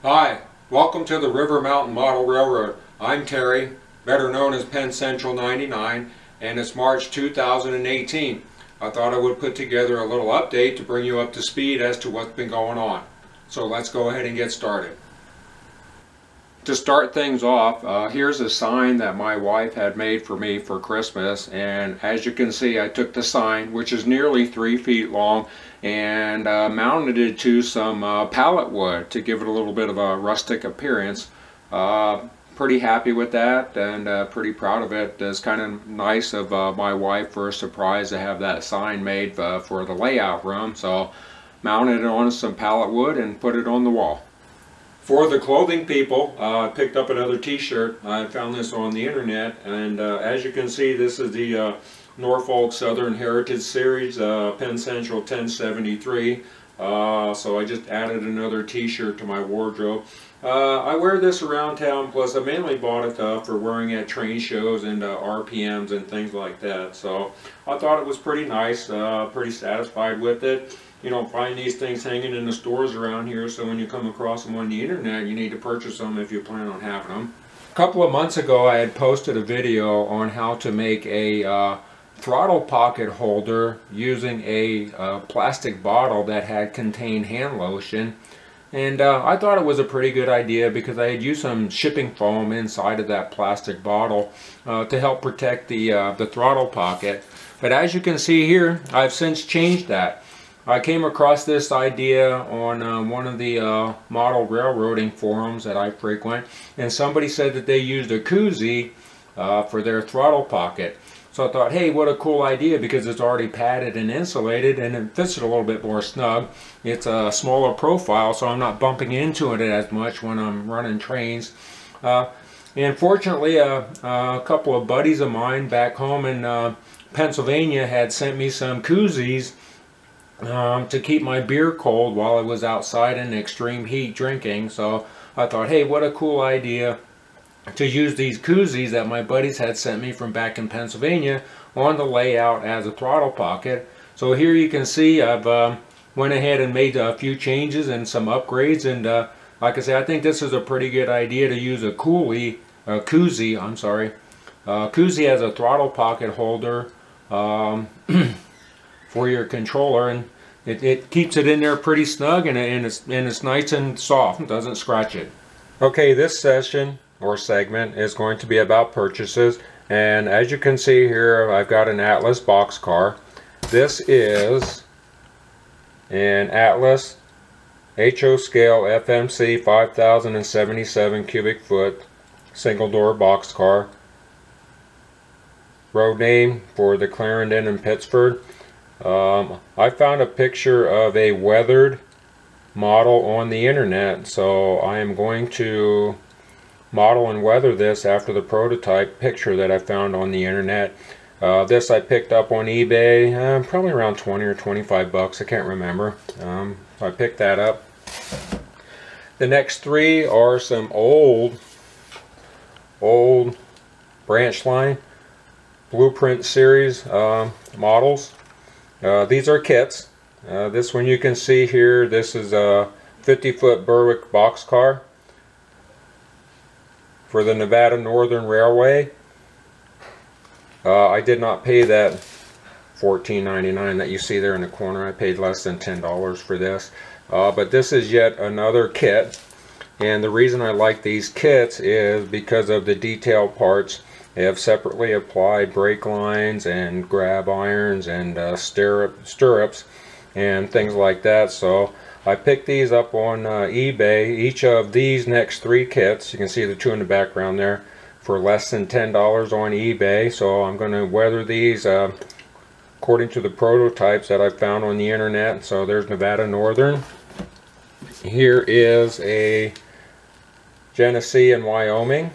Hi, welcome to the River Mountain Model Railroad. I'm Terry, better known as Penn Central 99, and it's March 2018. I thought I would put together a little update to bring you up to speed as to what's been going on. So let's go ahead and get started. To start things off, here's a sign that my wife had made for me for Christmas, and as you can see, I took the sign, which is nearly 3 feet long, and mounted it to some pallet wood to give it a little bit of a rustic appearance. Pretty happy with that, and pretty proud of it. It's kind of nice of my wife for a surprise to have that sign made for the layout room. So mounted it on some pallet wood and put it on the wall. For the clothing people, I picked up another t-shirt. I found this on the internet, and as you can see, this is the Norfolk Southern Heritage Series, Penn Central 1073. So I just added another t-shirt to my wardrobe. I wear this around town, plus I mainly bought it for wearing at train shows and RPMs and things like that. So I thought it was pretty nice, pretty satisfied with it. You don't find these things hanging in the stores around here, so when you come across them on the internet, you need to purchase them if you plan on having them. A couple of months ago, I had posted a video on how to make a throttle pocket holder using a plastic bottle that had contained hand lotion. And I thought it was a pretty good idea because I had used some shipping foam inside of that plastic bottle to help protect the throttle pocket. But as you can see here, I've since changed that. I came across this idea on one of the model railroading forums that I frequent, and somebody said that they used a koozie for their throttle pocket. So I thought, hey, what a cool idea, because it's already padded and insulated and it fits it a little bit more snug. It's a smaller profile, so I'm not bumping into it as much when I'm running trains. And fortunately, a couple of buddies of mine back home in Pennsylvania had sent me some koozies to keep my beer cold while I was outside in extreme heat drinking. So I thought, hey, what a cool idea to use these koozies that my buddies had sent me from back in Pennsylvania on the layout as a throttle pocket. So here you can see I've went ahead and made a few changes and some upgrades, and like I say, I think this is a pretty good idea to use a koozie as a throttle pocket holder for your controller, and it keeps it in there pretty snug, and it's nice and soft. It doesn't scratch it. Okay, this session or segment is going to be about purchases, and as you can see here, I've got an Atlas boxcar. This is an Atlas HO scale FMC 5077 cubic foot single door boxcar. Road name for the Clarendon in Pittsford. I found a picture of a weathered model on the internet, so I am going to model and weather this after the prototype picture that I found on the internet. This I picked up on eBay, probably around 20 or 25 bucks, I can't remember. So I picked that up. The next three are some old branch line Blueprint series models. These are kits. This one you can see here, this is a 50-foot Berwick boxcar for the Nevada Northern Railway. I did not pay that $14.99 that you see there in the corner. I paid less than $10 for this. But this is yet another kit, and the reason I like these kits is because of the detailed parts. They have separately applied brake lines and grab irons and stirrups and things like that. So I picked these up on eBay. Each of these next three kits, you can see the two in the background there, for less than $10 on eBay. So I'm going to weather these according to the prototypes that I found on the internet. So there's Nevada Northern. Here is a Genesee in Wyoming.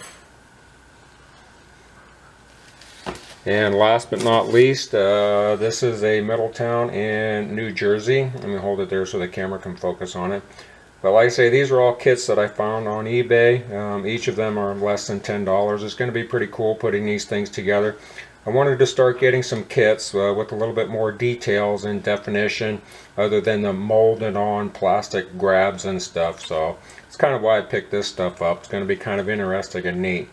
And last but not least, this is a Middletown in New Jersey. Let me hold it there so the camera can focus on it. But like I say, these are all kits that I found on eBay. Each of them are less than $10. It's going to be pretty cool putting these things together. I wanted to start getting some kits with a little bit more details and definition other than the molded on plastic grabs and stuff. So it's kind of why I picked this stuff up. It's going to be kind of interesting and neat.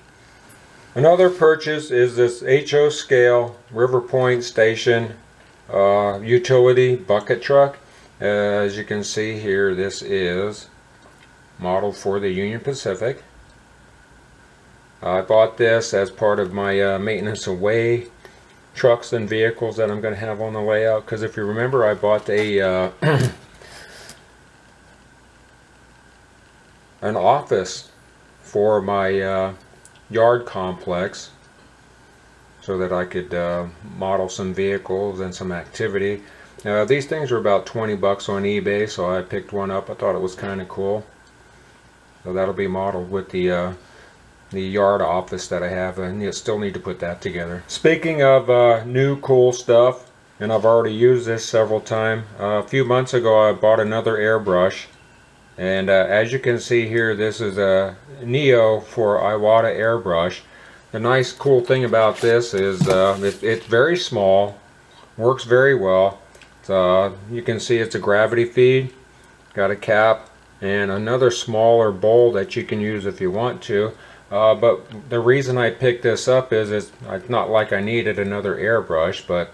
Another purchase is this HO scale River Point Station utility bucket truck. As you can see here, this is modeled for the Union Pacific. I bought this as part of my maintenance away trucks and vehicles that I'm going to have on the way out, because if you remember, I bought a an office for my yard complex so that I could model some vehicles and some activity. These things are about 20 bucks on eBay, so I picked one up. I thought it was kind of cool. So that'll be modeled with the yard office that I have, and you still need to put that together. Speaking of new cool stuff, and I've already used this several times, a few months ago I bought another airbrush, and as you can see here, this is a Neo for Iwata airbrush. The nice cool thing about this is it's very small, works very well. You can see it's a gravity feed, got a cap, and another smaller bowl that you can use if you want to. But the reason I picked this up is it's not like I needed another airbrush, but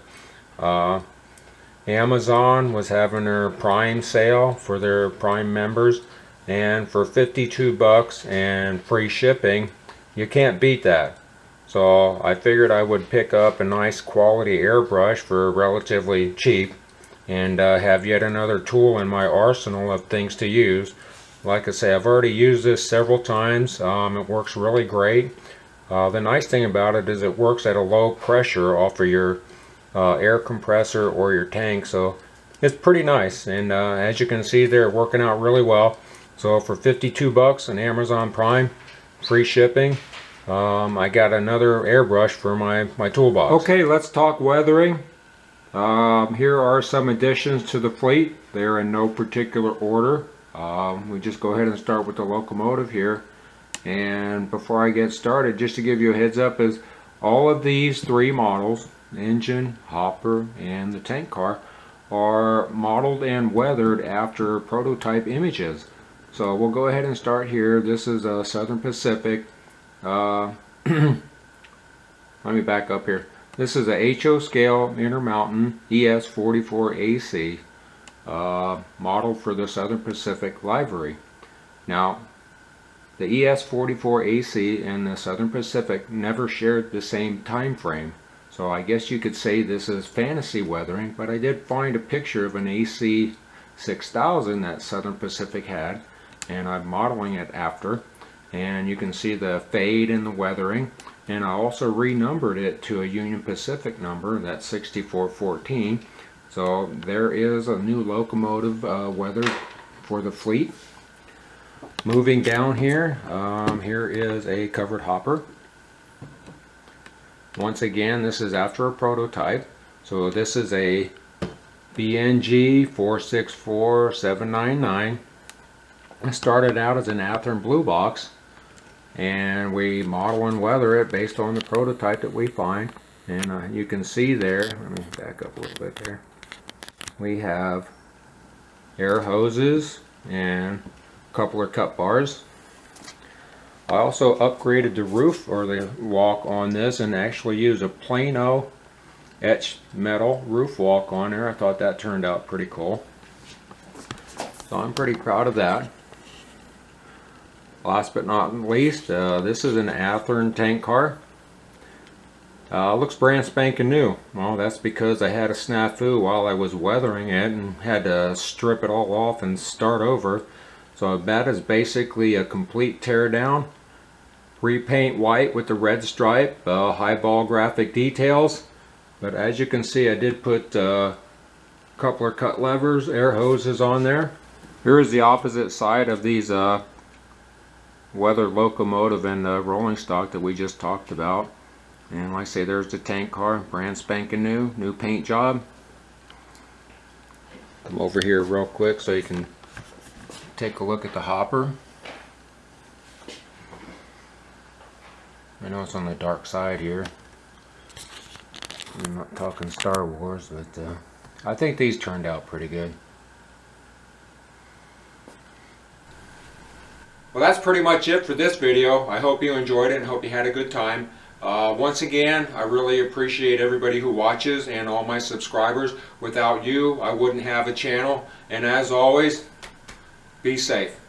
Amazon was having their Prime sale for their Prime members, and for 52 bucks and free shipping, you can't beat that. So I figured I would pick up a nice quality airbrush for relatively cheap and have yet another tool in my arsenal of things to use. Like I say, I've already used this several times. It works really great. The nice thing about it is it works at a low pressure off of your air compressor or your tank, so it's pretty nice. And as you can see, they're working out really well. So for 52 bucks on Amazon Prime, free shipping, I got another airbrush for my toolbox. Okay, let's talk weathering. Here are some additions to the fleet. They're in no particular order. We just go ahead and start with the locomotive here. And before I get started, just to give you a heads up, is all of these three models, engine, hopper, and the tank car, are modeled and weathered after prototype images. So we'll go ahead and start here. This is a Southern Pacific. Let me back up here. This is a HO scale Intermountain ES44AC. Model for the Southern Pacific livery. Now, the ES44AC and the Southern Pacific never shared the same time frame, so I guess you could say this is fantasy weathering, but I did find a picture of an AC 6000 that Southern Pacific had, and I'm modeling it after, and you can see the fade in the weathering, and I also renumbered it to a Union Pacific number, that's 6414. So there is a new locomotive weathered for the fleet. Moving down here, here is a covered hopper. Once again, this is after a prototype. So this is a BNG 464799. It started out as an Athearn blue box, and we model and weather it based on the prototype that we find. And you can see there, let me back up a little bit there. We have air hoses and a couple of cut bars. I also upgraded the roof or the walk on this and actually used a Plano etched metal roof walk on there. I thought that turned out pretty cool. So I'm pretty proud of that. Last but not least, this is an Athearn tank car. Looks brand spanking new. Well, that's because I had a snafu while I was weathering it and had to strip it all off and start over. So that is basically a complete tear down. Repaint white with the red stripe, highball graphic details. But as you can see, I did put a couple of cut levers, air hoses on there. Here is the opposite side of these weathered locomotive and rolling stock that we just talked about. And like I say, there's the tank car, brand spanking new paint job. Come over here real quick so you can take a look at the hopper. I know it's on the dark side here. I'm not talking Star Wars, but I think these turned out pretty good. Well, that's pretty much it for this video. I hope you enjoyed it and hope you had a good time. Once again, I really appreciate everybody who watches and all my subscribers. Without you, I wouldn't have a channel. And as always, be safe.